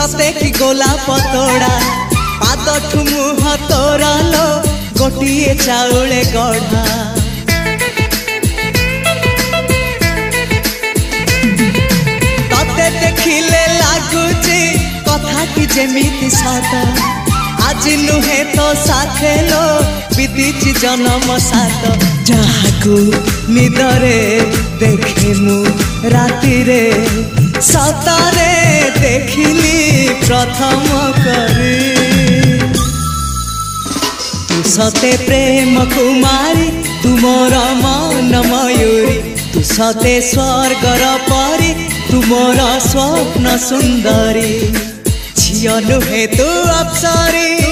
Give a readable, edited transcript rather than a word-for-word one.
सते कि गोलाप तोड़ा पाद ठुमुह तोरा लो गोटिए चाउले गढ़ा तते देखिले लागुची कथा कि जेमिति सत आज नुहे तो साथे लो बीतीची जन्म सात जहाकू निदरे देखे मु राति रे सतारे देखिली प्रथम करी तू सते प्रेम कुमारी तू मोर मन मयूरी तू सते स्वर्गर परी तू मोर स्वप्न सुंदरी झियो नुहे तू अप्सरी